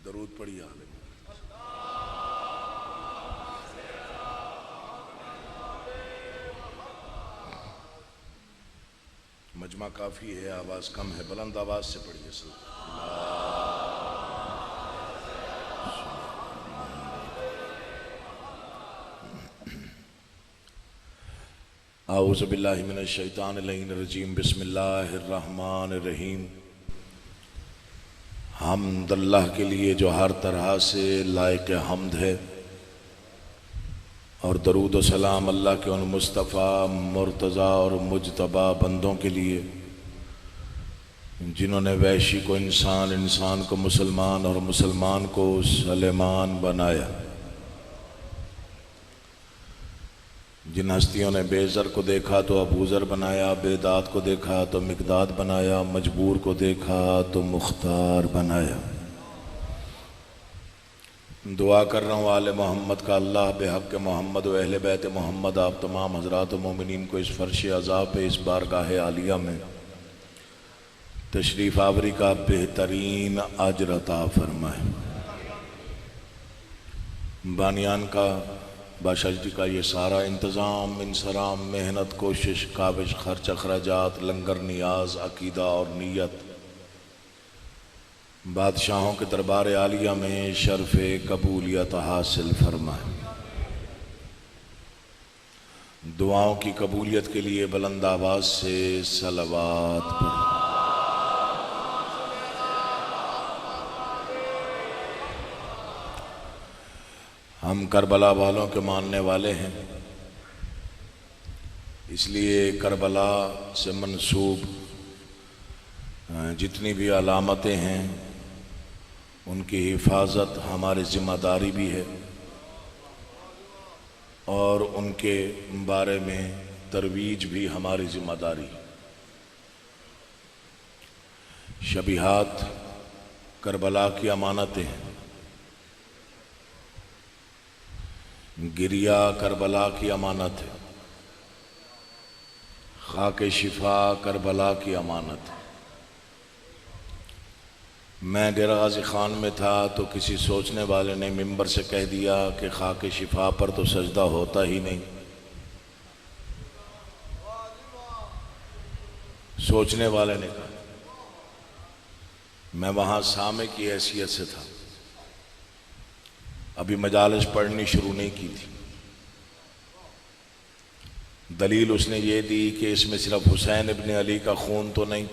दरूद पढ़िए आले मजमा काफ़ी है, आवाज़ कम है, बुलंद आवाज़ से पढ़िए सब। आऊज़ु बिल्लाहि मिनश शैतानिर रजीम बिस्मिल्लाहिर रहमानिर रहीम। हम्द अल्लाह के लिए जो हर तरह से लायक हम्द है, और दरूद व सलाम अल्लाह के उन मुस्तफ़ा मुर्तज़ा और मुजतबा बंदों के लिए जिन्होंने वैशी को इंसान, इंसान को मुसलमान और मुसलमान को सलेमान बनाया। जिन हस्तियों ने बेज़र को देखा तो अबूज़र बनाया, बेदात को देखा तो मिक़दाद बनाया, मजबूर को देखा तो मुख्तार बनाया। दुआ कर रहा हूँ आले मोहम्मद का अल्लाह बेहक़ मोहम्मद व अहले बैत मोहम्मद आप तमाम हज़रात मोमिनीन को इस फ़र्श अज़ाब पे इस बारगाह आलिया में तशरीफ़ आवरी का बेहतरीन अजर अता फरमाए। बानियान का बादशाह का ये सारा इंतज़ाम, इंसराम, मेहनत, कोशिश, काविश, खर्च, अखराजात, लंगर, नियाज, अकीदा और नीयत बादशाहों के दरबार आलिया में शर्फ़ कबूलियत हासिल फरमाए। दुआओं की कबूलियत के लिए बुलंद आवाज़ से सलवात पढ़ें। हम करबला वालों के मानने वाले हैं, इसलिए करबला से मंसूब जितनी भी अलामतें हैं उनकी हिफाजत हमारी ज़िम्मेदारी भी है, और उनके बारे में तरवीज भी हमारी ज़िम्मेदारी है। शबीहात करबला की अमानतें हैं, गिरिया करबला की अमानत है, खाके शिफा करबला की अमानत है। मैं डेरा गाजी खान में था तो किसी सोचने वाले ने मिंबर से कह दिया कि खाके शिफा पर तो सजदा होता ही नहीं। सोचने वाले ने कहा, मैं वहाँ सामे की हैसियत से था, अभी मजालिस पढ़नी शुरू नहीं की थी। दलील उसने ये दी कि इसमें सिर्फ हुसैन इब्न अली का खून तो नहीं,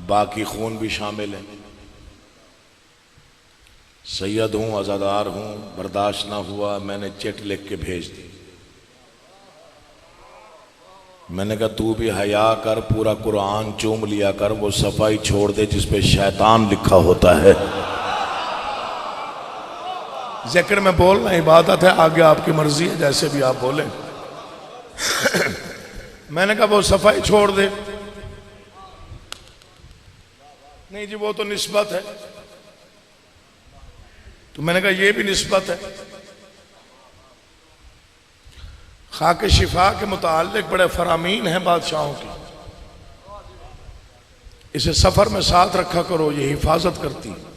बाकी खून भी शामिल है। सैयद हूँ, आज़ादार हूँ, बर्दाश्त ना हुआ, मैंने चिट लिख के भेज दी। मैंने कहा तू भी हया कर, पूरा कुरान चूम लिया कर, वो सफाई छोड़ दे जिस पे शैतान लिखा होता है। जिक्र में बोलना इबादत है, आगे आपकी मर्जी है, जैसे भी आप बोले। मैंने कहा वो सफाई छोड़ दे। नहीं जी वो तो निस्बत है। तो मैंने कहा ये भी निस्बत है। खाके शिफा के मुताल्लिक बड़े फरामीन हैं बादशाहों की, इसे सफर में साथ रखा करो, ये हिफाजत करती है।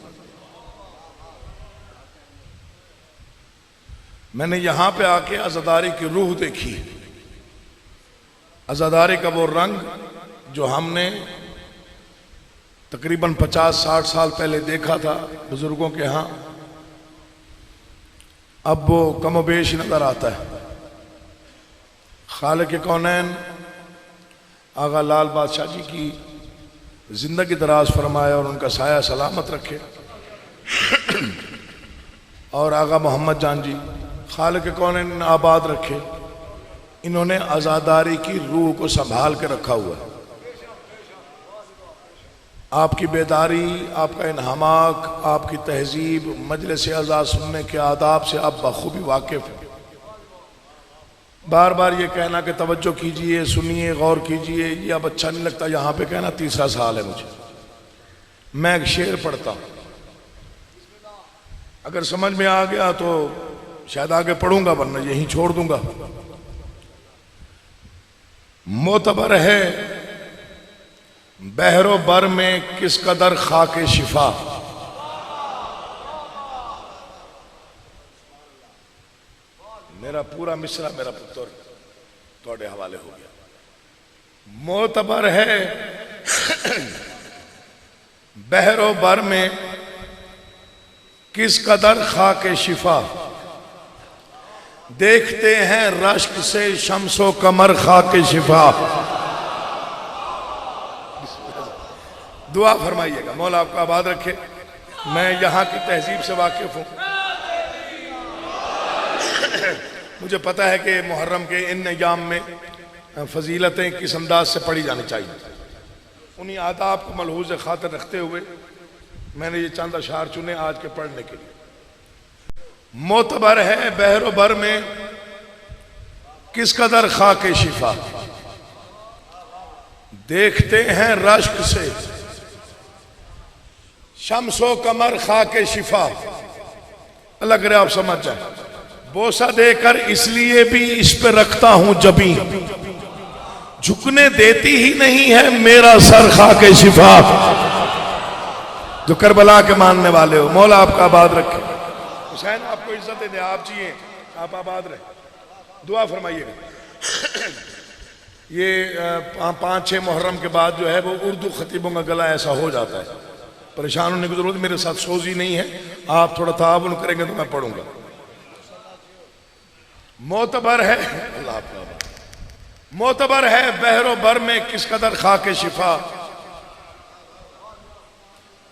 मैंने यहां पे आके आज़ादारी की रूह देखी, आज़ादारी का वो रंग जो हमने तकरीबन 50-60 साल पहले देखा था बुजुर्गों के यहाँ, अब वो कमोबेश नजर आता है। खालिक कौनैन आगा लाल बादशाह जी की जिंदगी दराज फरमाया और उनका साया सलामत रखे, और आगा मोहम्मद जान जी खालिक कौनैन आबाद रखे। इन्होंने आज़ादारी की रूह को संभाल के रखा हुआ है। आपकी बेदारी, आपका इन्हमाक, आपकी तहजीब, मजलिस आज़ाद सुनने के आदाब से आप बखूबी वाकिफ़ हैं। बार बार ये कहना कि तवज्जो कीजिए, सुनिए, गौर कीजिए, ये अब अच्छा नहीं लगता। यहाँ पे कहना तीसरा साल है मुझे। मैं एक शेर पढ़ता हूँ, अगर समझ में आ गया तो शायद आगे पढ़ूंगा, वरना यहीं छोड़ दूंगा। मोतबर है बहरो बर में किस कदर खाके शिफा। मेरा पूरा मिसरा मेरा पुत्र थोड़े हवाले हो गया। मोतबर है बहरो बर में किस कदर खाके शिफा, देखते हैं रश्क से शम्सो कमर खाके शिफा। दुआ फरमाइएगा, मौला आपको आबाद रखे। मैं यहाँ की तहजीब से वाकिफ हूँ। मुझे पता है कि मुहर्रम के इन अय्याम में फजीलतें किस अंदाज से पढ़ी जानी चाहिए। उन्हीं आदाब को मलहूज़ खातिर रखते हुए मैंने ये चंद अशार चुने आज के पढ़ने के लिए। मोतबर है बहरो बर में किस कदर खाके शिफा, देखते हैं रश्क से शम्सो कमर खाके शिफा। अलग रहे आप समझ जाए। बोसा देकर इसलिए भी इस पे रखता हूं जबी, झुकने देती ही नहीं है मेरा सर खाके शिफा। जो करबला के मानने वाले हो, मौला आपका आबाद रखे। हुसैन आपको इज्जत दे, आप जिए, आप आबाद रहे। दुआ फरमाइएगा। ये 5-6 मुहर्रम के बाद जो है वो उर्दू खतीबों का गला ऐसा हो जाता है। परेशान होने की जरूरत, मेरे साथ सोजी नहीं है, आप थोड़ा ताबुन करेंगे तो मैं पढ़ूंगा। मोतबर है अल्लाह, मोतबर है बहरो बर में किस कदर खाके शिफा,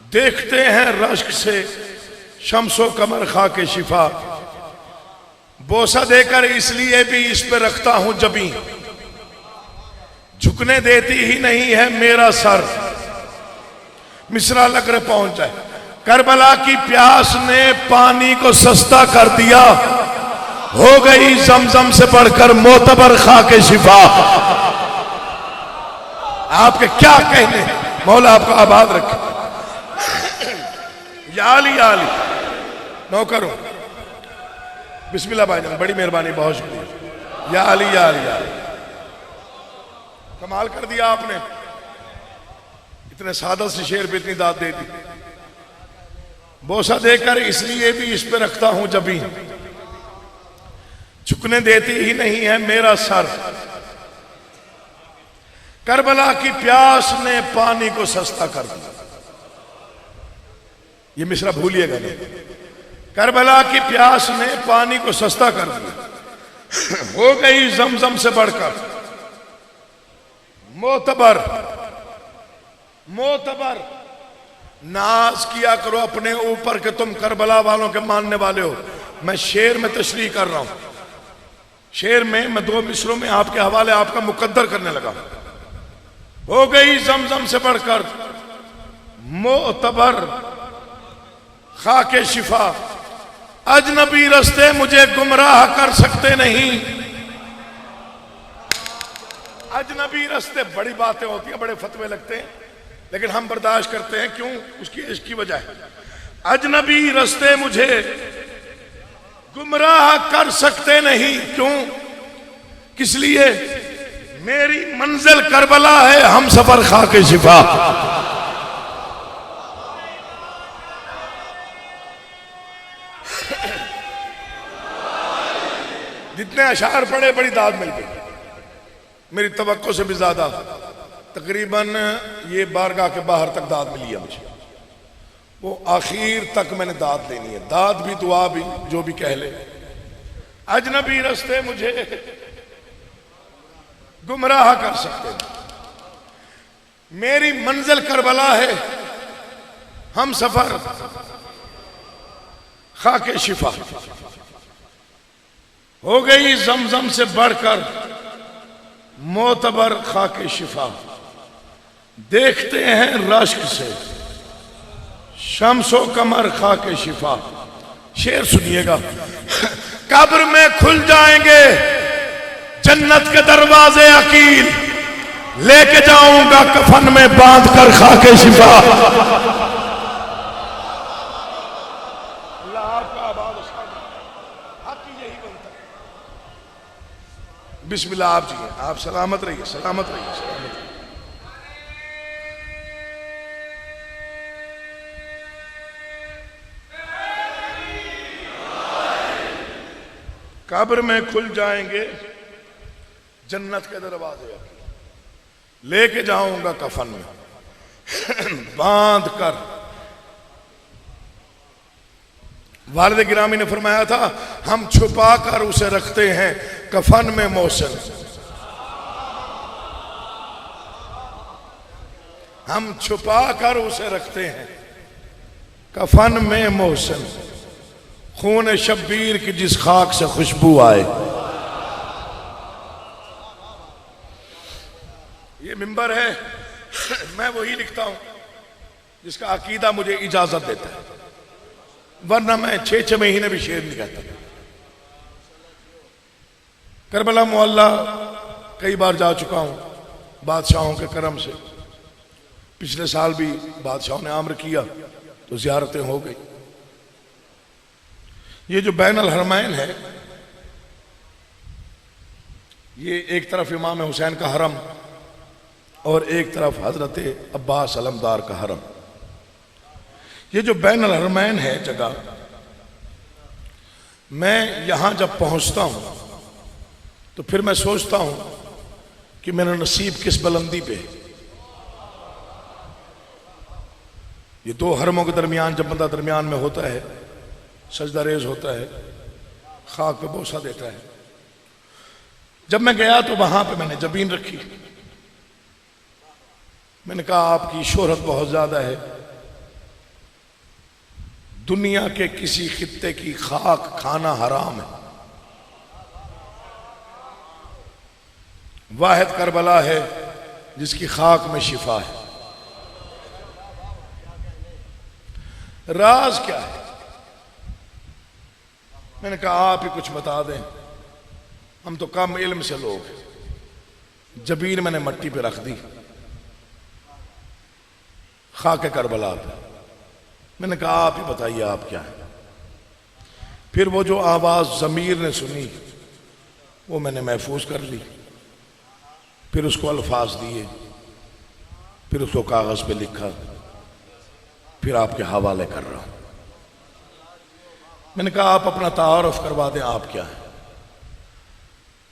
देखते हैं रश्क से शम्सो कमर खाके शिफा। बोसा देकर इसलिए भी इस पे रखता हूं जबी, झुकने देती ही नहीं है मेरा सर। मिसरा लग रहे पहुंच जाए। करबला की प्यास ने पानी को सस्ता कर दिया, हो गई जमजम से बढ़कर मोतबर खाके शिफा। आपके क्या कहने, मौला आपको आबाद रखे। या अली नौकर हूं। बिस्मिल्लाह भाईजान, बड़ी मेहरबानी, बहुत शुक्रिया। या अली कमाल कर दिया आपने, इतने सादा से शेर पे इतनी दाद दे दी। बोसा देकर इसलिए भी इस पे रखता हूं जबी, झुकने देती ही नहीं है मेरा सर। करबला की प्यास ने पानी को सस्ता कर दिया। ये मिसरा भूलिएगा नहीं। करबला की प्यास ने पानी को सस्ता कर दिया, हो गई जमजम से बढ़कर मोतबर। मोतबर नाज किया करो अपने ऊपर कि तुम करबला वालों के मानने वाले हो। मैं शेर में तशरीह कर रहा हूं। शेर में मैं 2 मिसरों में आपके हवाले आपका मुकद्दर करने लगा। हो गई जमजम से बढ़कर मोतबर खाके शिफा, अजनबी रस्ते मुझे गुमराह कर सकते नहीं। अजनबी रस्ते, बड़ी बातें होती हैं, बड़े फतवे लगते हैं, लेकिन हम बर्दाश्त करते हैं। क्यों? उसकी वजह है। अजनबी रस्ते मुझे गुमराह कर सकते नहीं। क्यों? किस लिए? मेरी मंजिल करबला है, हम सफर खाके शिफा। जितने अशार पढ़े बड़ी दाद मिल गई, मेरी तवक्को से भी ज्यादा। तकरीबन ये बारगाह के बाहर तक दाद मिली है मुझे। वो आखिर तक मैंने दाद लेनी है, दाद भी दुआ भी, जो भी कह ले। अजनबी रस्ते मुझे गुमराह कर सकते हैं, मेरी मंजिल करबला है, हम सफर खाके शिफा। हो गई जमजम से बढ़कर मोतबर खाके शिफा, देखते हैं रश्क से शम्सो कमर खाके शिफा। शेर सुनिएगा। कब्र में खुल जाएंगे जन्नत के दरवाजे अकील, लेके जाऊंगा कफन में बांध कर खाके शिफा। अल्लाह आपका आबाद हक यही बनता है। बिस्मिल्लाह, आप जी, आप सलामत रहिए, सलामत रहिए, सलामत रहिए। कब्र में खुल जाएंगे जन्नत के दरवाजे, लेके जाऊंगा कफन में बांध कर। वालिद गिरामी ने फरमाया था, हम छुपा कर उसे रखते हैं कफन में मोहसिन, हम छुपा कर उसे रखते हैं कफन में मोहसिन, खून शब्बीर की जिस खाक से खुशबू आए। ये मिंबर है, मैं वही लिखता हूं जिसका अकीदा मुझे इजाजत देता है, वरना मैं 6 महीने भी शेर नहीं कहता। करबला मोहल्ला कई बार जा चुका हूं बादशाहों के करम से। पिछले साल भी बादशाहों ने आम्र किया तो ज़ियारतें हो गई। ये जो बैन अल हरमैन है, ये एक तरफ इमाम हुसैन का हरम और एक तरफ हजरत अब्बास अलमदार का हरम। ये जो बैन अल हरमैन है जगह, मैं यहां जब पहुंचता हूं तो फिर मैं सोचता हूं कि मेरा नसीब किस बुलंदी पे है। ये दो हरमों के दरमियान जब बंदा दरमियान में होता है, सजदा रेज होता है, खाक पे बोसा देता है। जब मैं गया तो वहां पे मैंने जबीन रखी, मैंने कहा आपकी शोहरत बहुत ज्यादा है, दुनिया के किसी खित्ते की खाक खाना हराम है, वाहिद करबला है जिसकी खाक में शिफा है। राज क्या है? मैंने कहा आप ही कुछ बता दें, हम तो कम इल्म से लोग हैं। जबीन मैंने मट्टी पे रख दी खाके करबला पे। मैंने कहा आप ही बताइए आप क्या है। फिर वो जो आवाज जमीर ने सुनी वो मैंने महफूज कर ली, फिर उसको अल्फाज दिए, फिर उसको कागज पे लिखा, फिर आपके हवाले कर रहा हूं। मैंने कहा आप अपना तारुफ करवा दें, आप क्या है।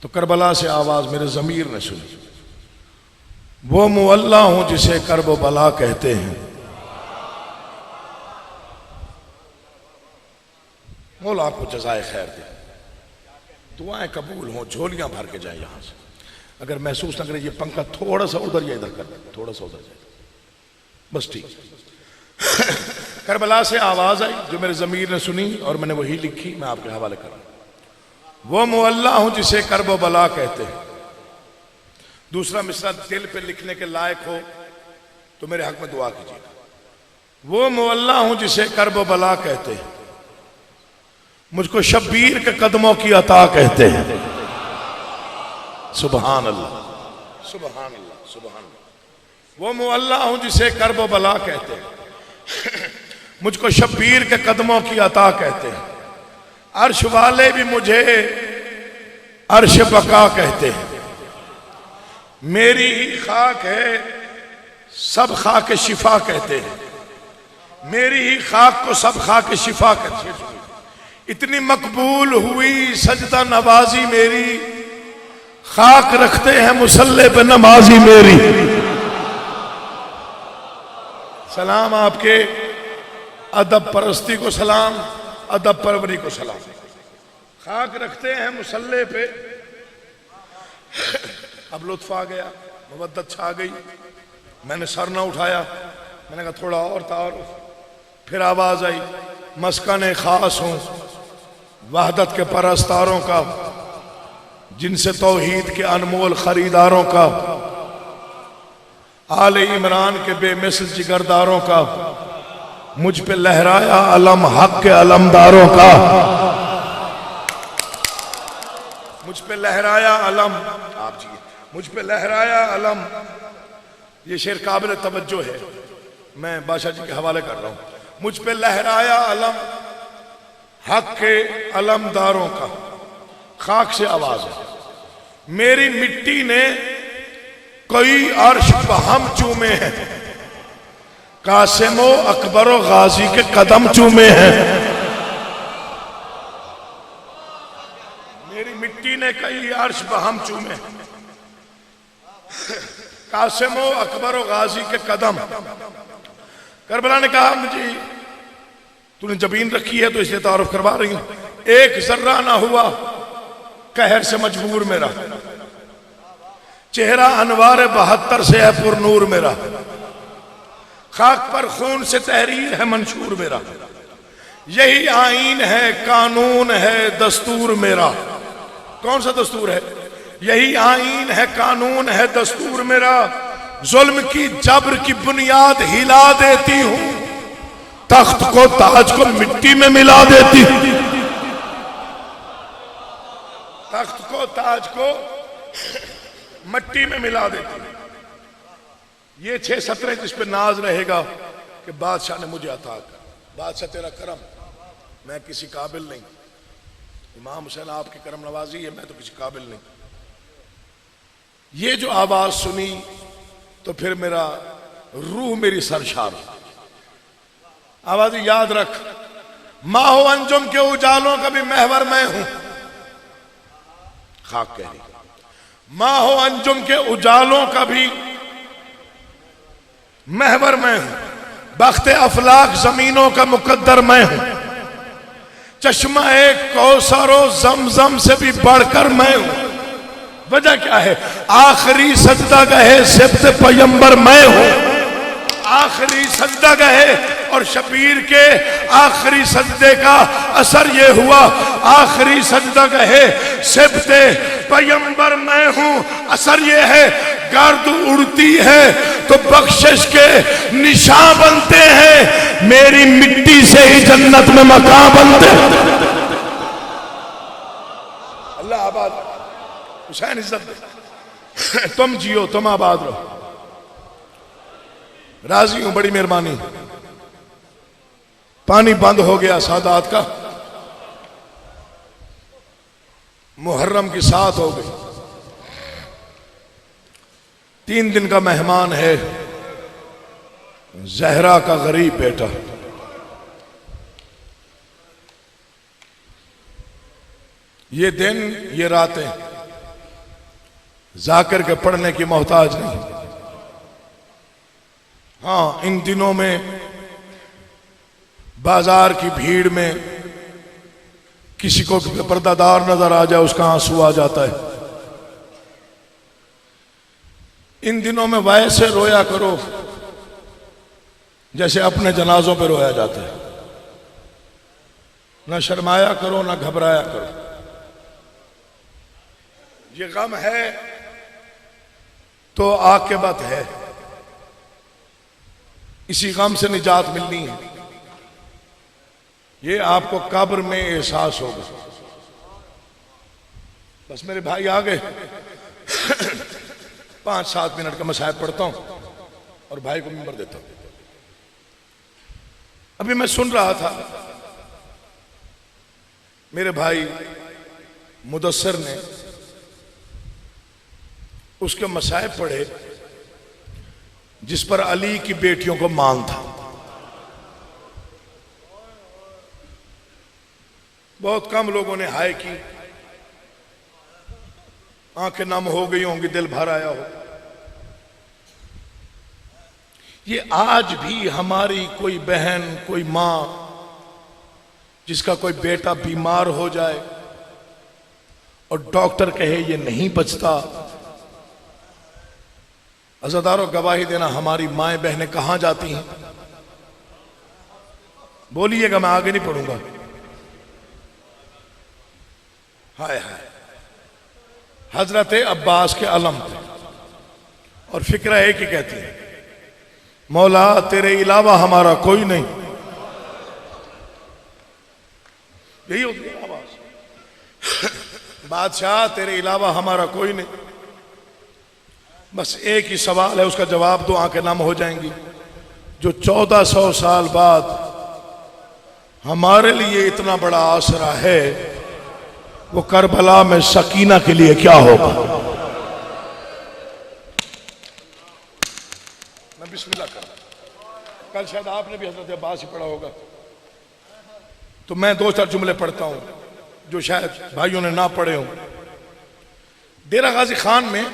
तो करबला से आवाज मेरे जमीर ने सुनी, वो मुअल्ला हूं जिसे कर्ब बला कहते हैं। मौला आपको जज़ाए खैर दे, दुआएं कबूल हों, झोलियां भर के जाए यहां से। अगर महसूस न करें ये पंखा थोड़ा सा उधर या इधर कर दे, थोड़ा सा उधर जाए, बस ठीक। करबला से आवाज आई जो मेरे जमीर ने सुनी और मैंने वही लिखी, मैं आपके हवाले कर रहा हूं। वो मुअल्ला हूं जिसे कर्ब बला कहते हैं। दूसरा मिसरा दिल पे लिखने के लायक हो तो मेरे हक में दुआ कीजिएगा। वो मुअल्ला हूं जिसे कर्ब बला कहते हैं, मुझको शब्बीर के कदमों की अता कहते हैं। सुबहान अल्लाह, सुबहान अल्लाह, सुबहान अल्लाह। वो मुअल्ला हूं जिसे कर्ब बला कहते हैं, मुझको शब्बीर के कदमों की अता कहते हैं। अर्श वाले भी मुझे अर्श बका कहते हैं। मेरी ही खाक है सब खाक शिफा कहते हैं, मेरी ही खाक को सब खाक शिफा कहते हैं। इतनी मकबूल हुई सजदा नवाजी मेरी, खाक रखते हैं मुसल्ले पे नमाजी मेरी। सलाम आपके अदब परस्ती को सलाम, अदब परवरी को सलाम। खाक रखते हैं मुसल्ले पे। अब लुत्फ आ गया, मुवद्दत छा गई। मैंने सर ना उठाया, मैंने कहा थोड़ा और तारुफ। फिर आवाज आई, मस्कन खास हूं वहदत के परस्तारों का, जिनसे तौहीद के अनमोल खरीदारों का, आले इमरान के बेमिसल जिगरदारों का, मुझ पे लहराया अलम हक के अलमदारों का, मुझ पे लहराया अलम, आप जी, मुझ पे लहराया अलम। ये शेर काबिल तवज्जो है, मैं बादशाह जी के हवाले कर रहा हूं। मुझ पे लहराया अलम हक के अलमदारों का। खाक से आवाज है, मेरी मिट्टी ने कई अर्श बहम चूमे हैं, कासिमो अकबरो गाजी के कदम चूमे हैं। अर्श बहम चूमे। कासिम अकबर और गाजी के कदम। करबला ने कहा मुझे तूने जबीन रखी है तो इसलिए तारुफ करवा रही हूं। एक जर्रा ना हुआ कहर से मजबूर मेरा, चेहरा अनवार 72 से है पुरनूर मेरा, खाक पर खून से तहरीर है मंशूर मेरा, यही आईन है कानून है दस्तूर मेरा। कौन सा दस्तूर है? यही आईन है कानून है दस्तूर मेरा। जुल्म की जबर की बुनियाद हिला देती हूं, तख्त को ताज को मिट्टी में मिला देती हूं। तख्त को ताज को मट्टी में मिला देती हूं। ये 6 सतरें जिस पे नाज रहेगा कि बादशाह ने मुझे अता कर। बादशाह तेरा करम, मैं किसी काबिल नहीं। इमाम हुसैन आपकी करम नवाजी है, मैं तो किसी काबिल नहीं। ये जो आवाज सुनी तो फिर मेरा रूह मेरी सरशार। आवाज याद रख, माहो अंजुम के उजालों का भी महवर मैं हूं। खाक कह रही, माहो अंजुम के उजालों का भी महवर मैं हूं। बख्ते अफलाक जमीनों का मुकद्दर मैं हूं। चश्मा एक कौसरो जमजम से भी बढ़कर मैं हूं। वजह क्या है? आखिरी सजदा गहे सिब्त पैगंबर मैं हूं। आखिरी सजदा गहे और शबीर के आखिरी सजदे का असर ये हुआ, आखिरी सजदा गहे सिब्त पैगंबर मैं हूं। असर ये है गर्द उड़ती है तो बख्शिश के निशान बनते हैं, मेरी मिट्टी से ही जन्नत में मकान बनते हैं। अल्लाह आबाद हुसैन इज्जत दे। तुम जियो, तुम आबाद रहो। राजी हूं, बड़ी मेहरबानी। पानी बंद हो गया सादात का। मुहर्रम की 7 हो गई। 3 दिन का मेहमान है जहरा का गरीब बेटा। ये दिन ये रातें जाकिर के पढ़ने की मोहताज नहीं। हाँ, इन दिनों में बाजार की भीड़ में किसी को पर्दादार नजर आ जाए उसका आंसू आ जाता है। इन दिनों में वैसे रोया करो जैसे अपने जनाजों पे रोया जाता है। ना शर्माया करो ना घबराया करो। ये गम है तो आकिबत है, इसी गम से निजात मिलनी है। ये आपको कब्र में एहसास होगा। बस मेरे भाई आ गए। 5-7 मिनट का मसाइब पढ़ता हूं और भाई को मिंबर देता हूं। अभी मैं सुन रहा था, मेरे भाई मुदस्सर ने उसके मसाइब पढ़े जिस पर अली की बेटियों को मान था। बहुत कम लोगों ने हाय की, आंखें नम हो गई होंगी, दिल भर आया हो। ये आज भी हमारी कोई बहन कोई मां जिसका कोई बेटा बीमार हो जाए और डॉक्टर कहे ये नहीं बचता, अज़ादारों गवाही देना, हमारी माएं बहनें कहां जाती हैं? बोलिएगा, मैं आगे नहीं पढ़ूंगा। हाय हाय, हजरत अब्बास के अलम थे और फिक्र एक ही कहती है, मौला तेरे अलावा हमारा कोई नहीं। यही होती है आवाज, बादशाह तेरे अलावा हमारा कोई नहीं। बस एक ही सवाल है, उसका जवाब दो, आंखें नम हो जाएंगी। जो 1400 साल बाद हमारे लिए इतना बड़ा आसरा है, वो करबला में सकीना के लिए क्या होगा? मैं बिस्मिल्लाह कर, कल शायद आपने भी हजरत अब्बास ही पढ़ा होगा, तो मैं 2-4 जुमले पढ़ता हूं जो शायद भाइयों ने ना पढ़े हों। डेरा गाजी खान में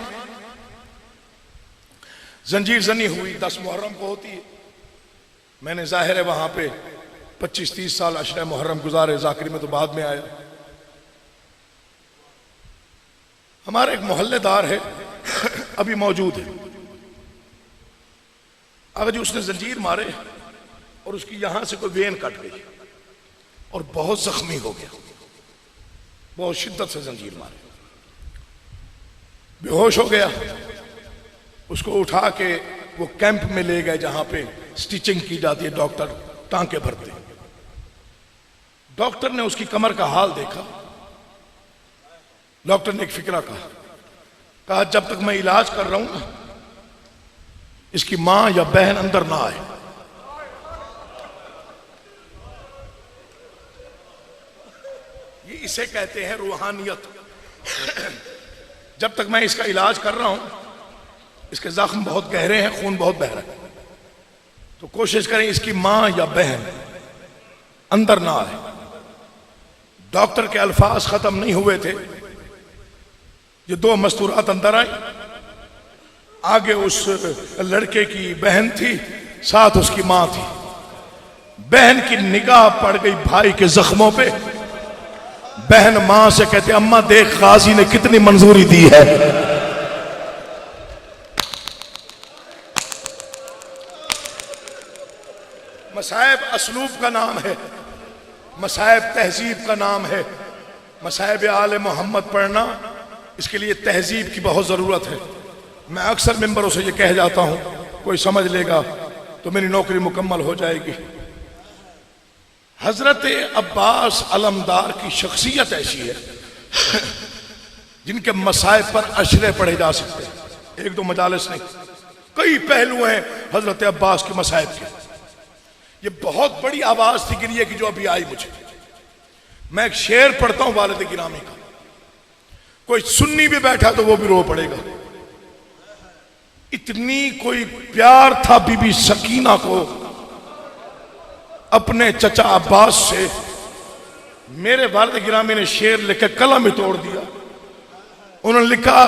जंजीर जनी हुई 10 मुहर्रम को होती है। मैंने जाहिर है वहां पे 25-30 साल अशरे मुहर्रम गुजारे, जाकिरी में तो बाद में आया। हमारा एक मोहल्लेदार है अभी मौजूद है, अगर जो उसने जंजीर मारे और उसकी यहां से कोई वेन कट गई और बहुत जख्मी हो गया, बहुत शिद्दत से जंजीर मारे, बेहोश हो गया। उसको उठा के वो कैंप में ले गए जहां पे स्टिचिंग की जाती है, डॉक्टर टांके भरते। डॉक्टर ने उसकी कमर का हाल देखा। डॉक्टर ने एक फिक्रा कहा जब तक मैं इलाज कर रहा हूं ना, इसकी मां या बहन अंदर ना आए। ये इसे कहते हैं रूहानियत। जब तक मैं इसका इलाज कर रहा हूं, इसके जख्म बहुत गहरे हैं, खून बहुत बह रहा है, तो कोशिश करें इसकी मां या बहन अंदर ना आए। डॉक्टर के अल्फाज खत्म नहीं हुए थे, ये 2 मस्तूरात अंदर आई। आगे उस लड़के की बहन थी, साथ उसकी मां थी। बहन की निगाह पड़ गई भाई के जख्मों पे। बहन मां से कहते, अम्मा देख गाजी ने कितनी मंजूरी दी है। मसाइब असलूब का नाम है, मसाइब तहजीब का नाम है। मसाइब आले मोहम्मद पढ़ना, इसके लिए तहजीब की बहुत जरूरत है। मैं अक्सर मिंबरों से ये कह जाता हूं, कोई समझ लेगा तो मेरी नौकरी मुकम्मल हो जाएगी। हजरत अब्बास अलमदार की शख्सियत ऐसी है जिनके मसाइब पर अशरे पढ़े जा सकते हैं। 1-2 मजालिस नहीं, कई पहलू हैं हजरत अब्बास के मसाइब के। ये बहुत बड़ी आवाज थी गिरिए की जो अभी आई मुझे। मैं एक शेर पढ़ता हूं वालिद गिरामी का, कोई सुन्नी भी बैठा तो वो भी रो पड़ेगा। इतनी कोई प्यार था बीबी सकीना को अपने चचा अब्बास से। मेरे वालिद गिरामी ने शेर लिखकर कलम ही तोड़ दिया। उन्होंने लिखा,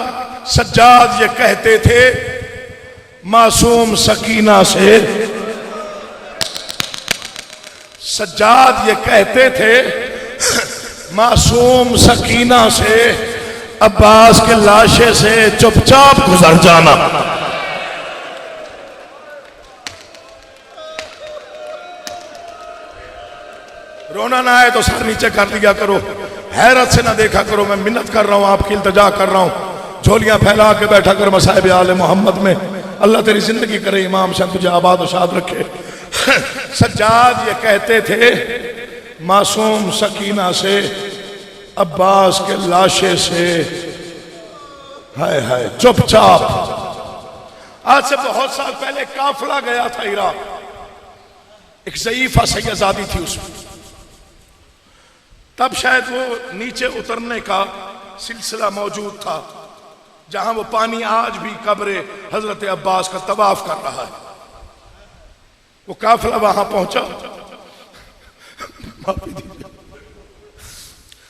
सज्जाद ये कहते थे मासूम सकीना से, सज्जाद ये कहते थे मासूम सकीना से, अब्बास के लाशे से चुपचाप गुजर जाना। रोना ना आए तो सर नीचे कर लिया करो, हैरत से ना देखा करो। मैं मिन्नत कर रहा हूं, आपकी इल्तिजा कर रहा हूं। झोलियां फैला के बैठा कर मसाइब आले मोहम्मद में। अल्लाह तेरी जिंदगी करे, इमाम शाह तुझे आबाद और शाद रखे। सज्जाद ये कहते थे मासूम सकीना से, अब्बास के लाशे से, हाय हाय चुपचाप। आज से बहुत साल पहले काफिला गया था इराक, एक ज़ईफा सैयदादी थी उसमें। तब शायद वो नीचे उतरने का सिलसिला मौजूद था, जहां वो पानी आज भी कब्र हजरत अब्बास का तवाफ कर रहा है। वो काफिला वहां पहुंचा,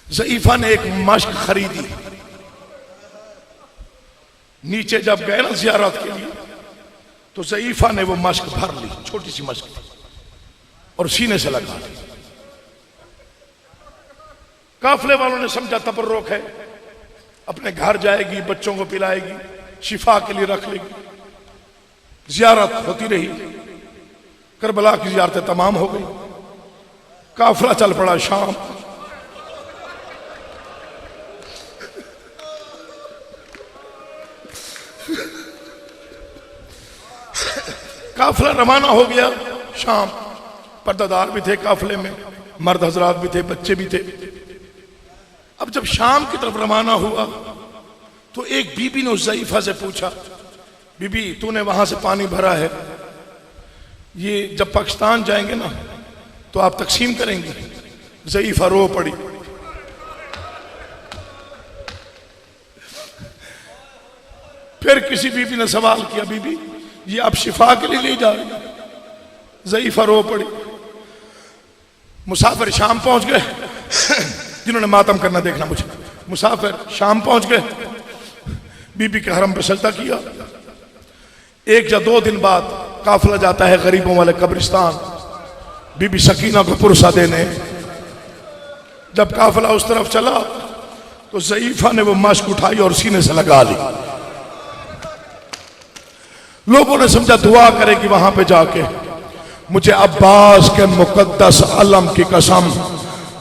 ज़ईफा ने एक मश्क खरीदी। नीचे जब गए ना जियारत के लिए, तो ज़ईफा ने वो मश्क भर ली, छोटी सी मश्क थी, और सीने से लगा दी। काफिले वालों ने समझा तबर्रुक है, अपने घर जाएगी, बच्चों को पिलाएगी, शिफा के लिए रख लेगी। जियारत होती रही, करबला की जियारतें तमाम हो गई। काफिला चल पड़ा शाम। काफिला रवाना हो गया शाम। पर्दादार भी थे काफिले में, मर्द हजरात भी थे, बच्चे भी थे। अब जब शाम की तरफ रवाना हुआ तो एक बीबी ने उस ज़ईफा से पूछा, बीबी तूने वहां से पानी भरा है, ये जब पाकिस्तान जाएंगे ना तो आप तकसीम करेंगी? ज़ईफा रो पड़ी। फिर किसी बीबी ने सवाल किया, बीबी ये आप शिफा के लिए ले जा रही हैं? ज़ईफा रो पड़ी। मुसाफिर शाम पहुंच गए। जिन्होंने मातम करना देखना मुझे, मुसाफिर शाम पहुंच गए। बीबी के हरम पे सजदा किया। 1 या 2 दिन बाद काफिला जाता है गरीबों वाले कब्रिस्तान बीबी सकीना को पुरसा देने। जब काफिला उस तरफ चला तो ज़ईफा ने वो मश्क उठाई और सीने से लगा ली। लोगों ने समझा दुआ करेगी वहां पे जाके। मुझे अब्बास के मुकद्दस अलम की कसम,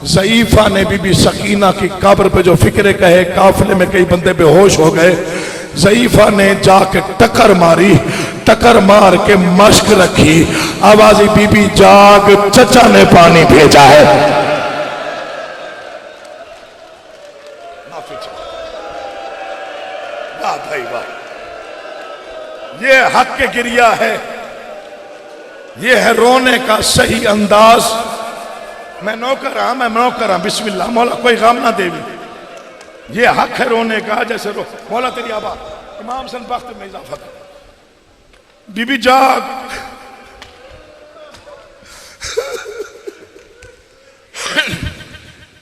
ज़ईफा ने बीबी सकीना की कब्र पे जो फिक्रे कहे, काफिले में कई बंदे बेहोश हो गए, ज़ईफा ने जाके टक्कर मारी, टक्कर मार के मश्क रखी, आवाज़ी बीबी जाग, चचा ने पानी भेजा है। वाह भाई वाह, ये हक के गिरिया है, ये है रोने का सही अंदाज। मैं नौकर हाँ, बिस्मिल्लाह, मौला कोई गम ना देवी, ये हक है रोने का। जैसे मौला तेरी आबा इमाम सन वक्त में इजाफा कर। बीबी जाग,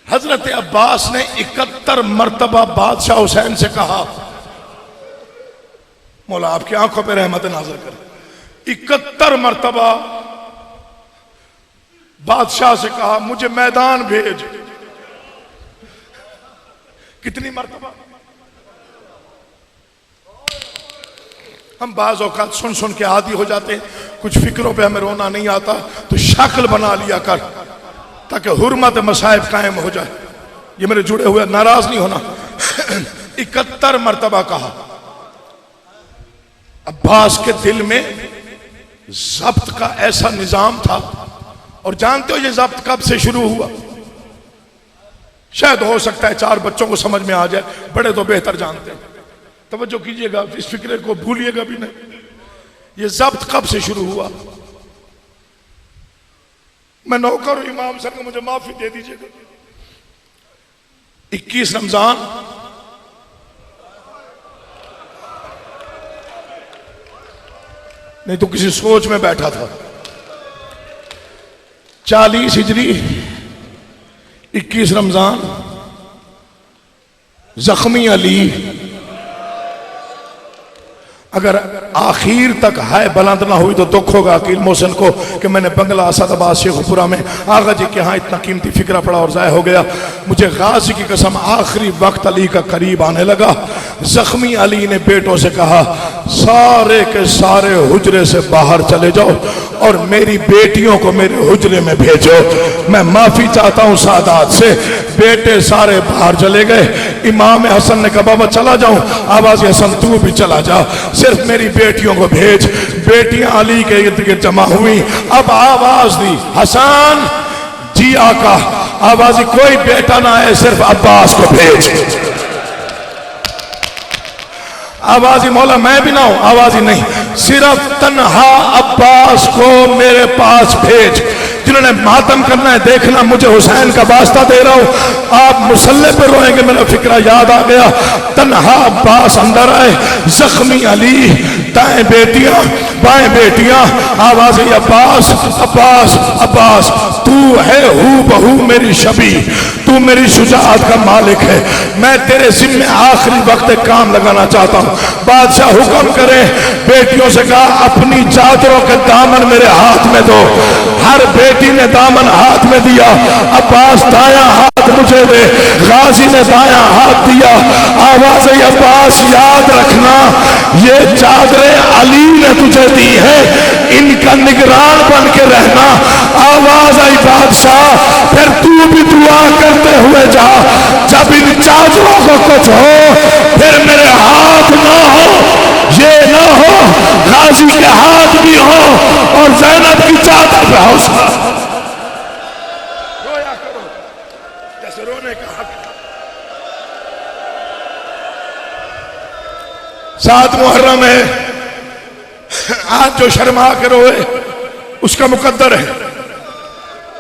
हजरत अब्बास ने 71 मरतबा बादशाह हुसैन से कहा, मौला आपकी आंखों पे रहमत नाज़िल करे। 71 मरतबा बादशाह से कहा मुझे मैदान भेज। कितनी मरतबा? हम बाज़ औक़ात सुन सुन के आदी हो जाते हैं, कुछ फिक्रों पे हमें रोना नहीं आता तो शक्ल बना लिया कर ताकि हुर्मत मसाइब कायम हो जाए। ये मेरे जुड़े हुए, नाराज नहीं होना। 71 मरतबा कहा। अब्बास के दिल में ज़ब्त का ऐसा निजाम था। और जानते हो ये ज़ब्त कब से शुरू हुआ? शायद हो सकता है 4 बच्चों को समझ में आ जाए, बड़े तो बेहतर जानते हैं। तवज्जो कीजिएगा, इस फिक्रे को भूलिएगा भी नहीं। ये ज़ब्त कब से शुरू हुआ? मैं नौकर हूं इमाम सर को, मुझे माफी दे दीजिएगा। 21 रमजान नहीं तो किसी सोच में बैठा था। 40 हिजरी 21 रमजान, जख्मी अली। अगर आखिर तक हाय बुलंद ना हुई तो दुख होगा अकील मोहसिन को कि मैंने बंगला असदाबाद शेखपुरा में आगा जी के यहाँ इतना कीमती फिक्रा पड़ा और ज़ाया हो गया। मुझे गाजी की कसम आखिरी वक्त अली का करीब आने लगा। जख्मी अली ने बेटों से कहा सारे के सारे हुजरे से बाहर चले जाओ और मेरी बेटियों को मेरे हुजरे में भेजो। मैं माफी चाहता हूँ सादात से। बेटे सारे बाहर चले गए। इमाम हसन ने कहा बाबा चला जाऊं। आवाज हसन तू भी चला जा, सिर्फ मेरी बेटियों को भेज। बेटियां अली के इर्द गिर्द जमा हुई। अब आवाज दी हसन जी आका। आवाज कोई बेटा ना है, सिर्फ अब्बास को भेज। आवाजी मौला मैं भी ना हूं। आवाजी नहीं, सिर्फ तन्हा अब्बास को मेरे पास भेज। जिन्होंने मातम करना है देखना, मुझे हुसैन का वास्ता दे रहा हूं। आप मुसल्ले पर रोएंगे, मेरा फिक्रा याद आ गया। तन्हा अब्बास अंदर आए, जख्मी अली, दाएं बेटियां बाएं बेटियां। आवाज अब्बास अब्बास अब्बास, तू है हू बहू मेरी शबी, तू मेरी शुजाअत का मालिक है। मैं तेरे जिम्मे आखिरी वक्त काम लगाना चाहता हूं। बादशाह हुक्म करे, बेटियों से कहा अपनी चादरों के दामन मेरे हाथ में दो। हर बेटी ने दामन हाथ में दिया। अब्बास दाया हाथ मुझे दे, गाजी ने दाया हाथ दिया। आवाज अब्बास याद रखना ये चादरें अली ने तुझे दी है, इनका निगरान बन के रहना। आवाज आई बादशाह फिर तू भी दुआ करते हुए जा, जब इन चादरों को कुछ हो फिर मेरे हाथ ना हो, ये ना हो गाजी के हाथ भी हो और ज़ैनब की चादर पे हौसला। रोया करो जैसे रोने का हक। 7 मुहर्रम है, आज जो शर्मा के रोए उसका मुकद्दर है।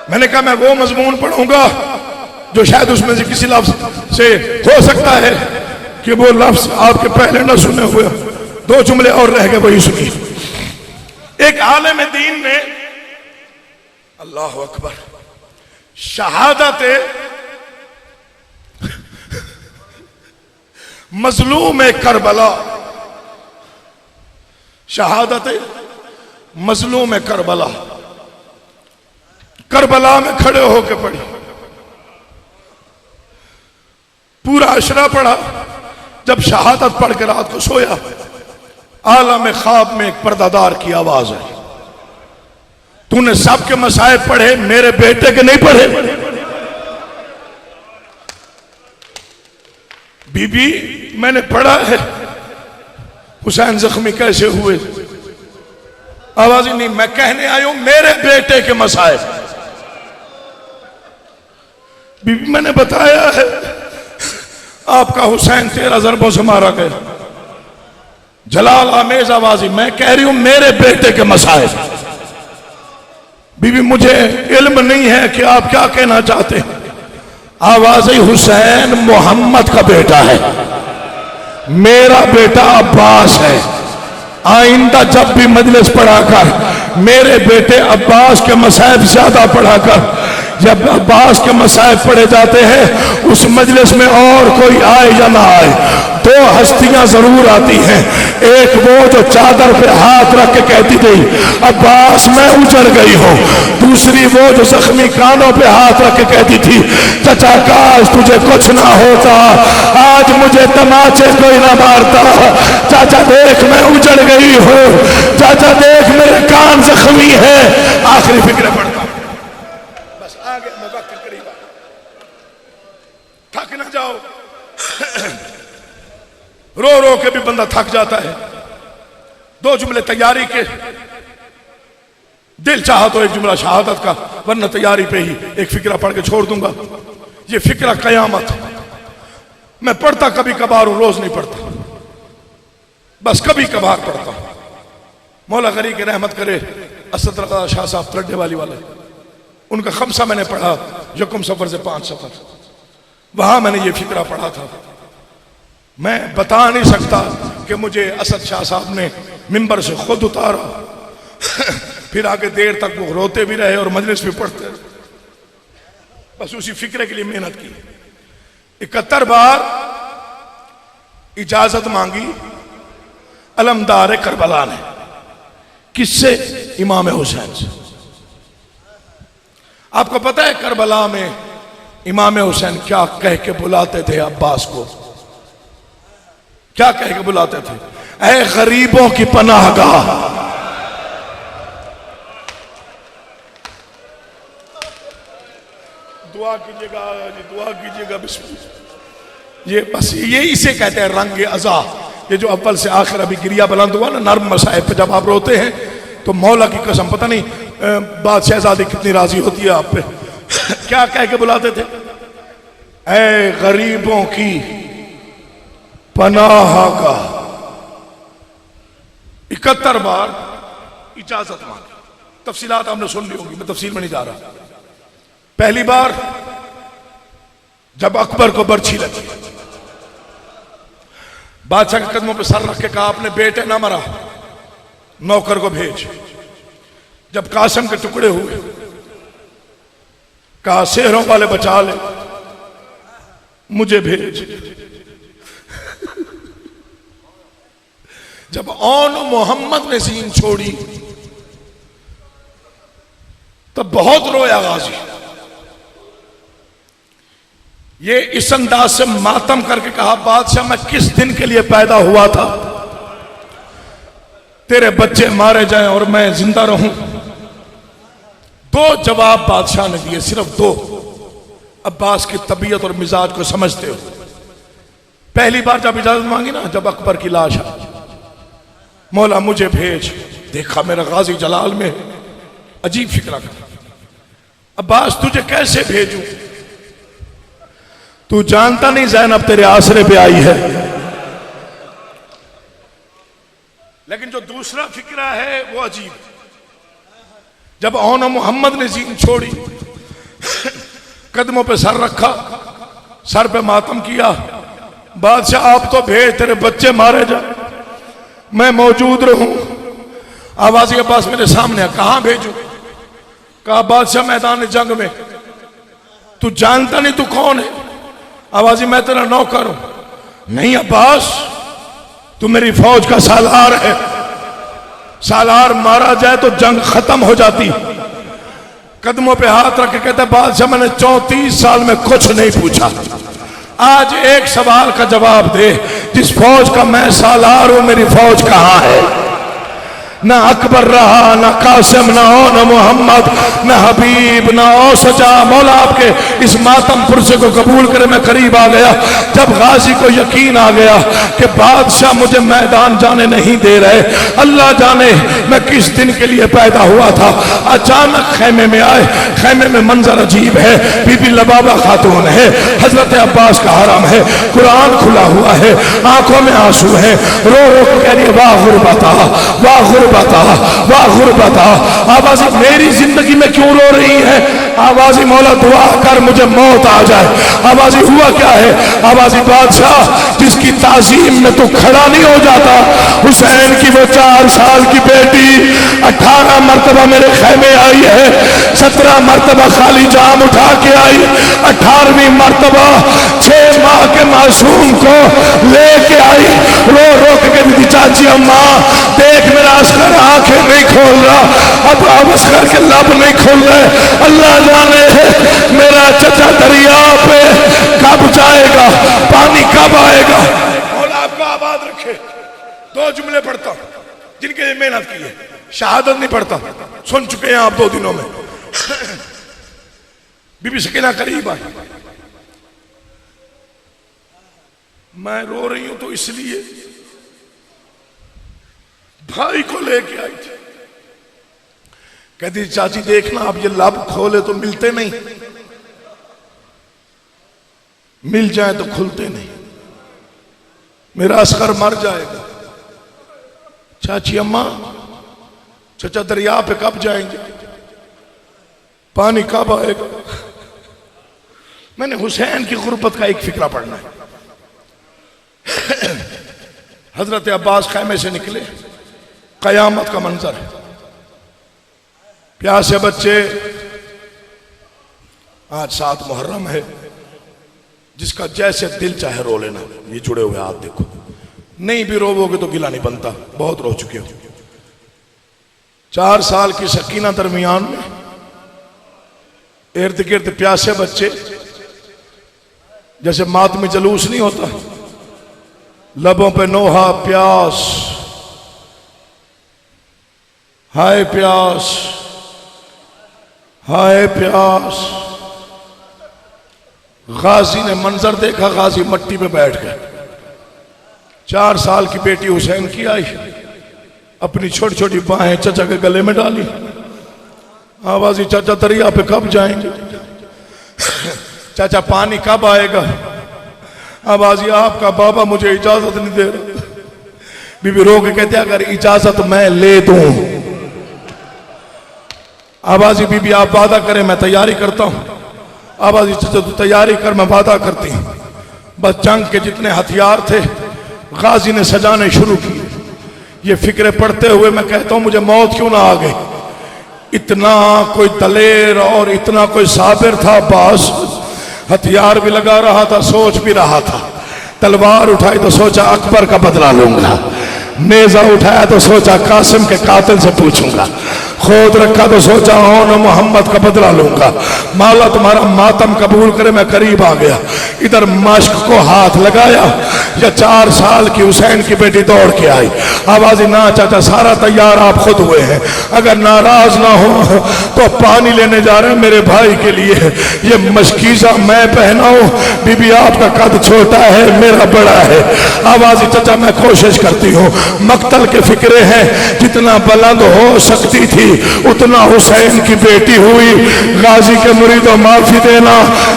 मैंने कहा मैं वो मजमून पढ़ूंगा जो शायद उसमें से किसी लफ्ज से हो सकता है कि वो लफ्ज आपके पहले न सुने हुए, 2 जुमले और रह गए, वही सुनिए। एक आलिम दीन ने, अल्लाह अकबर, शहादत मजलूम करबला, शहादत मजलूम करबला, करबला में खड़े होकर पढ़ी, पूरा अशरा पढ़ा। जब शहादत पढ़ के रात को सोया, आलम ख्वाब में एक पर्दादार की आवाज है, तूने सबके मसाइब पढ़े, मेरे बेटे के नहीं पढ़े? बीबी मैंने पढ़ा है हुसैन जख्मी कैसे हुए। आवाज ही नहीं, मैं कहने आया हूं मेरे बेटे के मसाइब। बीबी मैंने बताया है आपका हुसैन 13 ज़रबों से मारा गया। जलाल आमेज आवाजी, मैं कह रही हूं मेरे बेटे के मसाइब। बीबी मुझे इल्म नहीं है कि आप क्या कहना चाहते हैं। आवाज हुसैन मोहम्मद का बेटा है, मेरा बेटा अब्बास है। आइंदा जब भी मजलिस पढ़ाकर मेरे बेटे अब्बास के मसाइब ज्यादा पढ़ाकर, जब अब्बास के मसाइब पढ़े जाते हैं उस मजलिस में और कोई आए या ना आए, दो हस्तियां जरूर आती हैं। एक वो जो चादर पे हाथ रख के कहती थी अब्बास मैं उजड़ गई हूं, दूसरी वो जो जख्मी कानों पे हाथ रख के कहती थी चचा काश तुझे कुछ ना होता, आज मुझे तमाचे कोई ना मारता, चाचा देख मैं उजड़ गई हूं, चाचा देख मेरे कान जख्मी है। आखिरी फिक्र पड़ता, बस आगे मैं वक्त करीब आ, थक ना जाओ। रो रो के भी बंदा थक जाता है। दो जुमले तैयारी के, दिल चाहा तो एक जुमला शहादत का, वरना तैयारी पे ही एक फिक्रा पढ़ के छोड़ दूंगा। ये फिक्रा कयामत। मैं पढ़ता कभी कभार हूं, रोज नहीं पढ़ता, बस कभी कभार पढ़ता हूं। मौला गरी के रहमत करे असद रज़ा शाह साहब तलड्डे वाली वाले, उनका खमसा मैंने पढ़ा, यकुम सफर से 5 सफर, वहां मैंने ये फिक्रा पढ़ा था। मैं बता नहीं सकता कि मुझे असद शाह साहब ने मिंबर से खुद उतारा, फिर आगे देर तक वो रोते भी रहे और मजलिस भी पढ़ते रहे, बस उसी फिक्रे के लिए मेहनत की। 71 बार इजाजत मांगी अलमदार करबला ने, किससे? इमाम हुसैन से। आपको पता है करबला में इमाम हुसैन क्या कह के बुलाते थे अब्बास को? क्या कह के बुलाते थे? ऐ गरीबों की पनाहगाह, दुआ कीजिएगा जी, दुआ कीजिएगा बिस्मिल्लाह। ये बस ये इसे कहते हैं रंग अज़ा। ये जो अव्वल से आखिर अभी गिरिया बुलंद हुआ ना नर्म मसाइब पे, जब आप रोते हैं तो मौला की कसम पता नहीं बादशाहजादी कितनी राजी होती है आप पे। क्या कह के बुलाते थे? ऐ गरीबों की पनाहगाह। 71 बार इजाजत मांगी। तफसीलात आपने सुन ली होंगी, मैं तफसील में नहीं जा रहा। पहली बार जब अकबर को बर्छी लगी, बादशाह के कदमों पे सर रख के कहा अपने बेटे ना मरा, नौकर को भेज। जब कासिम के टुकड़े हुए कहा शेरों वाले बचा ले, मुझे भेज। जब औन मोहम्मद ने सीन छोड़ी तब बहुत रोया गाजी। ये इस अंदाज से मातम करके कहा बादशाह मैं किस दिन के लिए पैदा हुआ था, तेरे बच्चे मारे जाएं और मैं जिंदा रहूं। 2 जवाब बादशाह ने दिए, सिर्फ 2। अब्बास की तबीयत और मिजाज को समझते हो। पहली बार जब इजाजत मांगी ना, जब अकबर की लाश आई, मौला मुझे भेज। देखा मेरा गाजी जलाल में अजीब फिक्रा था। अब्बास तुझे कैसे भेजूं? तू जानता नहीं ज़ैनब तेरे आसरे पे आई है। लेकिन जो दूसरा फिक्रा है वो अजीब। जब औन मोहम्मद ने जीन छोड़ी, कदमों पे सर रखा, सर पे मातम किया, बादशाह आप तो भेज, तेरे बच्चे मारे जाए, मैं मौजूद रहूं। आवाज़ के पास मेरे सामने है, कहां भेजूं? कहा बादशाह मैदान जंग में। तू जानता नहीं तू कौन है? आवाज़ी मैं तेरा नौकर हूं। नहीं अब्बास, तू मेरी फौज का सालार है, सालार मारा जाए तो जंग खत्म हो जाती। कदमों पे हाथ रख के कहता बादशाह मैंने 34 साल में कुछ नहीं पूछा, आज एक सवाल का जवाब दे, जिस फौज का मैं सालार हूं मेरी फौज कहां है? ना अकबर रहा, ना कासिम, ना हो, ना मोहम्मद, ना हबीब, ना औसजा। मौला आपके इस मातम पुरसे को कबूल करे। मैं करीब आ गया जब गाजी को यकीन आ गया कि बादशाह मुझे मैदान जाने नहीं दे रहे। अल्लाह जाने मैं किस दिन के लिए पैदा हुआ था। अचानक खेमे में आए, खेमे में मंजर अजीब है, बीबी लबाबा खातून है, हजरत अब्बास का हरम है, कुरान खुला हुआ है, आंखों में आंसू है, रो रो के कह रही है वाह गुरबता, वाह गुरबता, वाह गुरबता। आवाज़ मेरी जिंदगी में क्यों रो रही है? आवाज़ मौला दुआ कर मुझे मौत आ जाए। आवाज़ हुआ क्या है? आवाज़ बादशाह जिसकी ताजीम में तो खड़ा नहीं हो जाता, हुसैन की वो 4 साल की बेटी 18 मरतबा मेरे खेमे आई है, 17 मरतबा खाली जाम उठा के आई, 18वीं मरतबा 6 माह के मासूम को लेके आई। रो रो के कहती चाची अम्मा देख मेरा असगर आंखें नहीं खोल रहा, अब असगर के लब नहीं खोल रहे। अल्लाह जाने मेरा चचा दरिया पे कब जाएगा, पानी कब आएगा। और आपका आबाद रखे। 2 जुमले पढ़ता जिनके लिए मेहनत की है, शहादत नहीं पढ़ता, सुन चुके हैं आप 2 दिनों में। बीबी सकीना करीब आई, मैं रो रही हूं तो इसलिए भाई को लेके आई थी। कहती चाची देखना अब ये लब खोले तो मिलते नहीं, मिल जाए तो खुलते नहीं, मेरा असगर मर जाएगा। चाची अम्मा चचा दरिया पे कब जाएंगे, पानी कब आएगा। मैंने हुसैन की गुर्बत का एक फिक्रा पढ़ना है। हजरत अब्बास खैमे से निकले, कयामत का मंजर है, प्यासे बच्चे। आज 7 मुहर्रम है, जिसका जैसे दिल चाहे रो लेना। ये जुड़े हुए हाथ देखो, नहीं भी रोवोगे तो गिला नहीं बनता, बहुत रो चुके हो। 4 साल की सकीना दरमियान में इर्द गिर्द प्यासे बच्चे, जैसे मातमी जलूस नहीं होता, लबों पे नोहा प्यास, हाय प्यास, हाय प्यास। गाजी ने मंजर देखा, गाजी मट्टी पे बैठ गए। 4 साल की बेटी हुसैन की आई, अपनी छोटी छोटी बाहें चचा के गले में डाली। आवाज़ी चाचा दरिया पे कब जाएंगे, चाचा पानी कब आएगा। आवाज़ी आपका बाबा मुझे इजाजत नहीं दे रहा। बीबी रो के कहते अगर इजाजत मैं ले दूं। आवाज़ी बीबी आप वादा करें मैं तैयारी करता हूं। आवाज़ी चाचा तू तैयारी कर, मैं वादा करती हूं। बस जंग के जितने हथियार थे गाजी ने सजाने शुरू किए। ये फिक्रे पढ़ते हुए मैं कहता हूं मुझे मौत क्यों ना आ गई। इतना कोई दलेर और इतना कोई साबिर था अब्बास, हथियार भी लगा रहा था, सोच भी रहा था। तलवार उठाई तो सोचा अकबर का बदला लूंगा, नेजा उठाया तो सोचा कासिम के कातिल से पूछूंगा, खुद रखा तो सोचा ओन मोहम्मद का बदला लूंगा। मौला तुम्हारा मातम कबूल करे। मैं करीब आ गया, इधर मश्क को हाथ लगाया, या 4 साल की हुसैन की बेटी दौड़ के आई। आवाज़ ना चाचा सारा तैयार आप खुद हुए हैं, अगर नाराज ना हो तो पानी लेने जा रहे हैं मेरे भाई के लिए। ये मशकीजा मैं पहनाऊं, बीबी आपका कद छोटा है मेरा बड़ा है। आवाज़ चाचा मैं कोशिश करती हूँ, मक्तल के फिक्रे हैं, जितना बुलंद हो सकती थी उतना हुसैन की बेटी हुई। गाजी के मुरीदों माफी देना,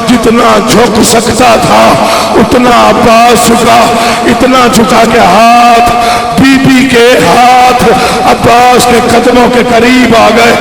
जितना झुक सकता था उतना अब्बास झुका, इतना झुका के हाथ बीबी के हाथ अब्बास के कदमों के करीब आ गए।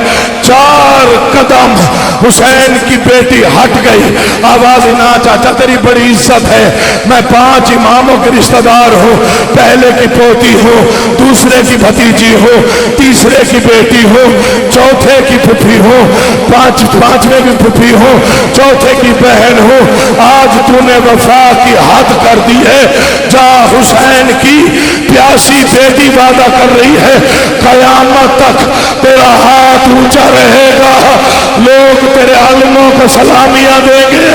4 कदम हुसैन की बेटी हट गई। आवाज ना चाचा तेरी बड़ी इज्जत है, मैं 5 इमामों के रिश्तेदार हूँ, पहले की पोती हूँ, दूसरे की भतीजी हूँ, तीसरे की बेटी हूँ, चौथे की फूफी हूँ, पांचवें की फूफी हूँ, चौथे की बहन हूँ। आज तूने वफा की हद कर दी है। जा हुसैन की प्यासी बेटी वादा कर रही है, कयामत तक तेरा हाथ ऊंचा रहेगा, लोग तेरे आलमों को सलामियां देंगे,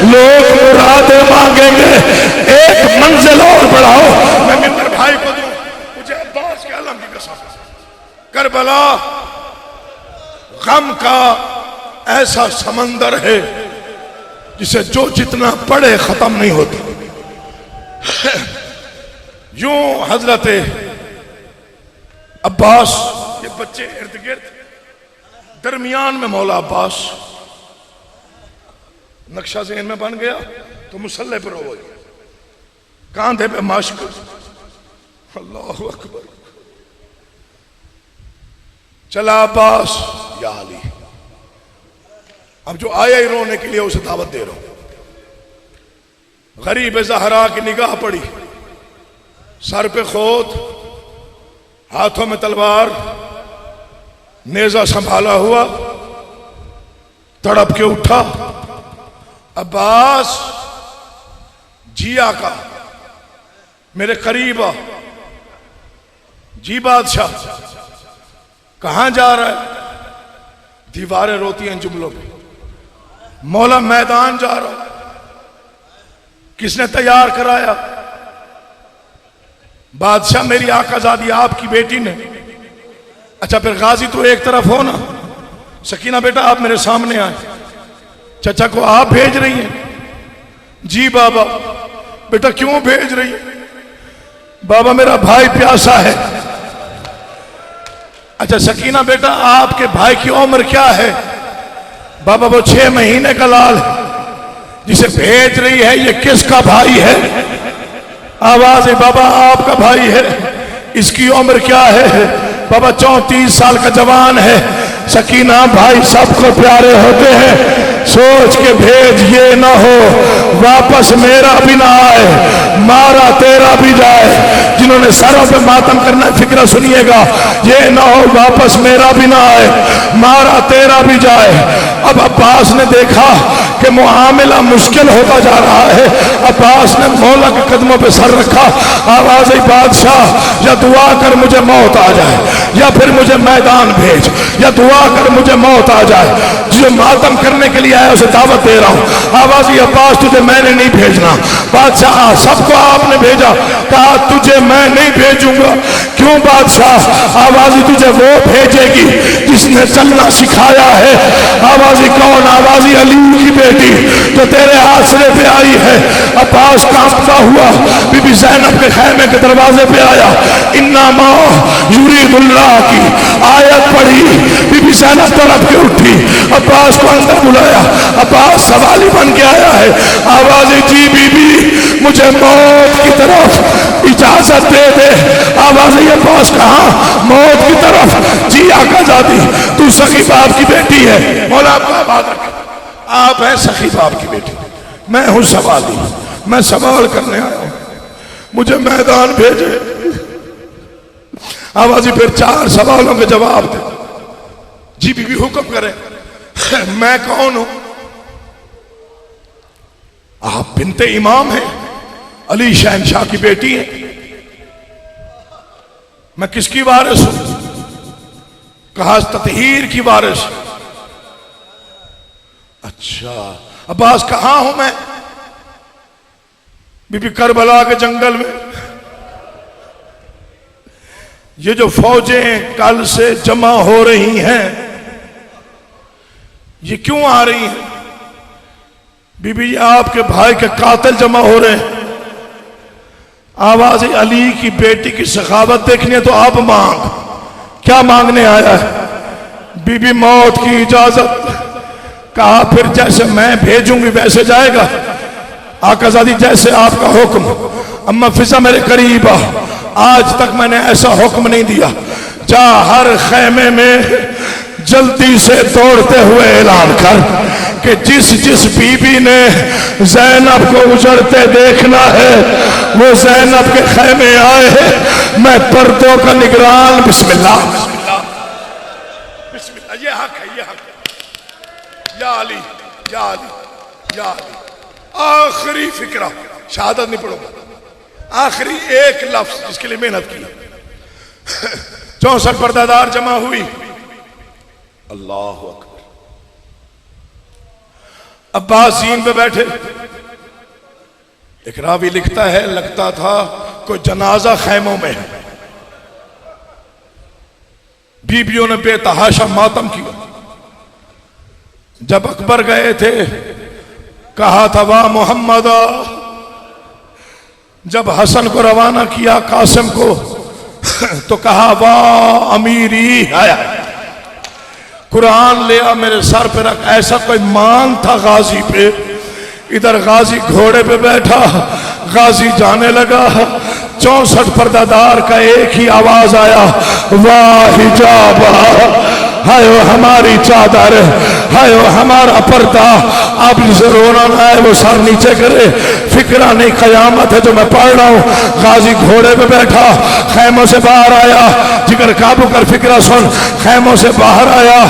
लोग मुरादें मांगेंगे। एक मंजिल और बढ़ाओ। मैं मित्र भाई को दूं, मुझे अब्बास के आलम की कसम, करबला गम का ऐसा समंदर है जिसे जो जितना पढ़े खत्म नहीं होता। यूं हजरत अब्बास के बच्चे इर्द गिर्द, दरमियान में मौला अब्बास नक्शा ज़हन में बन गया तो मुसल्ले पर हो गया, कांधे पे माश्क। अल्लाह अकबर। चला अब्बास या अली। अब जो आया ही रोने के लिए उसे दावत दे रहा हूं। गरीब ज़हरा की निगाह पड़ी, सर पे खोद, हाथों में तलवार, नेजा संभाला हुआ, तड़प के उठा। अब्बास जिया का मेरे करीब आ। जी बादशाह कहां जा रहा है? दीवारें रोती हैं जुमलों पे। मौला मैदान जा रहा। किसने तैयार कराया? बादशाह मेरी आकाज़ादी आपकी बेटी ने। अच्छा फिर गाजी तो एक तरफ हो ना। सकीना बेटा आप मेरे सामने आए, चचा को आप भेज रही हैं? जी बाबा। बेटा क्यों भेज रही है? बाबा मेरा भाई प्यासा है। अच्छा सकीना बेटा आपके भाई की उम्र क्या है? बाबा वो 6 महीने का लाल है। जिसे भेज रही है ये किसका भाई है? आवाज है बाबा आपका भाई है। इसकी उम्र क्या है? बाबा 34 साल का जवान है। सकीना भाई सबको प्यारे होते हैं, सोच के भेज, ये ना हो वापस मेरा भी ना आए, मारा तेरा भी जाए। जिन्होंने सरों पे मातम करना फिक्र सुनिएगा, ये ना हो वापस मेरा भी ना आए, मारा तेरा भी जाए। अब अब्बास ने देखा कि मुआमिला मुश्किल होता जा रहा है। अब्बास ने मौला के कदमों पे सर रखा। आवाज आई बादशाह या दुआ कर मुझे मौत आ जाए, या फिर मुझे मैदान भेज, या दुआ कर मुझे मौत आ जाए। जो मातम करने के लिए आया उसे दावत दे रहा हूं। आवाज आई अब्बास तुझे मैंने नहीं भेजना। बादशाह सबको आपने भेजा, कहा तुझे मैं नहीं भेजूंगा। क्यों बादशाह? आवाज तुझे वो भेजेगी जिसने चलना सिखाया है। आवाजी कौन? आवाजी अली की बेटी जो तेरे आसरे पे आई है। अब्बास कांपता हुआ बीबी ज़ैनब के खैमे के दरवाजे पे आया। इन्ना मा युरीदुल्लाह की आयत पढ़ी, बीबी ज़ैनब तड़प के उठी, अब्बास को अंदर बुलाया। अब्बास सवाली बन के आया है। आवाज जी बीबी मुझे मौत की तरफ इजाजत दे दे। आवाज अब्बास कहा? मौत की तरफ? जी आका जाती तू सगी बाप की बेटी है। मौला आपका बात रखे, आप हैं सखी बाप की बेटी, मैं हूं सवाली, मैं सवाल करने आया हूं, मुझे मैदान भेजे। आवाजी फिर 4 सवालों के जवाब दे। जी बीबी हुक्म करें। मैं कौन हूं? आप बिनते इमाम हैं, अली शहनशाह की बेटी है। मैं किसकी वारिस हूं? कहा ततहीर की वारिस। अच्छा अब्बास कहां हूं मैं? बीबी करबला के जंगल में। ये जो फौजें कल से जमा हो रही हैं ये क्यों आ रही हैं? बीबी आपके भाई के कातिल जमा हो रहे हैं। आवाज अली की बेटी की सखावत देखनी है तो आप मांग। क्या मांगने आया है? बीबी मौत की इजाजत। कहा फिर जैसे मैं भेजूंगी वैसे जाएगा। आकाज़ादी जैसे आपका हुक्म। अम्मा फिजा मेरे करीब आ, आज तक मैंने ऐसा हुक्म नहीं दिया। जा हर खैमे में जल्दी से दौड़ते हुए ऐलान कर कि जिस जिस बीबी ने ज़ैनब को उजड़ते देखना है वो ज़ैनब के खैमे आए। मैं पर्दों का निगरान। बिस्मिल्लाह बिस्मिल्लाह बिस्मिल्लाह। ये हक है, ये हक है। या अली या अली या अली। आखिरी फिक्रा, शहादत नहीं पढ़ूंगा, आखिरी एक लफ्ज जिसके लिए मेहनत की। 64 पर्दादार जमा हुई। अल्लाह अकबर। अब्बास जीन पे बैठे। एक रावी लिखता है लगता था कोई जनाजा खैमों में है। बीबियों ने बेतहाशा मातम किया। जब अकबर गए थे कहा था वाह मोहम्मद। जब हसन को रवाना किया कासिम को तो कहा वाह अमीरी आया। कुरान ले आ मेरे सर पे रख। ऐसा कोई मान था गाजी पे। इधर गाजी घोड़े पे बैठा, गाजी जाने लगा। 64 पर्दादार का एक ही आवाज आया वाह हिजाब, हाय हमारी चादर, हाय हमारा पर्दा। आप जिसे रोना ना है वो सर नीचे करे। फिक्रा नहीं, कयामत है जो मैं पढ़ रहा हूँ। गाजी घोड़े पे बैठा, खैमों से बाहर आया। जिगर काबू कर, फिक्रा सुन। खैमों से बाहर आया,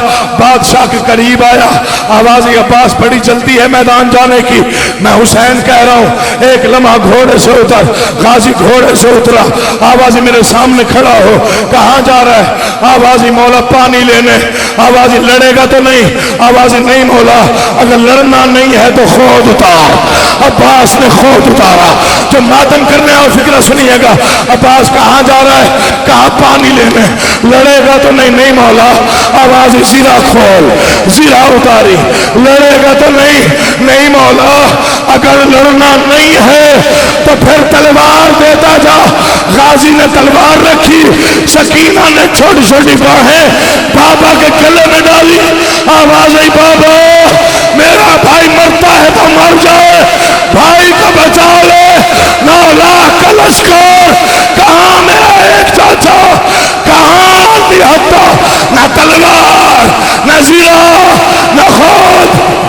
बादशाह के करीब आया। आवाज अब्बास बड़ी जल्दी है मैदान जाने की। मैं हुसैन कह रहा हूँ। एक लम्हा घोड़े से उतर। गाजी घोड़े से उतरा। आवाज मेरे सामने खड़ा हो। कहाँ जा रहा है? आवाज मौला पानी लेने। आवाज लड़ेगा तो नहीं? आवाज नहीं मौला अगर लड़ना नहीं है तो खोद उतार। अब्बास ने खोद उतारा। जो मातम करने आओ फिक्र सुनिएगा। अब्बास कहाँ जा रहा है? कहाँ पानी लेने। लड़ेगा तो नहीं? नहीं मौला। आवाज जीरा खोल। जीरा उतारी। लड़ेगा तो नहीं? नहीं मौला अगर लड़ना नहीं है तो फिर तलवार देता जा। गाजी ने तलवार रखी। सकीना ने छोटी छोटी बाहें बाबा के गले में डाली। आवाज आई बाबा मेरा भाई मरता है तो मर जाए, भाई को बचा ले। 9 लाख का लश्कर। कहाँ मेरा एक चाचा, कहाँ निहत्ता? न तलवार, न जीरा, न खोद।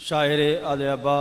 शायर आले अब्बा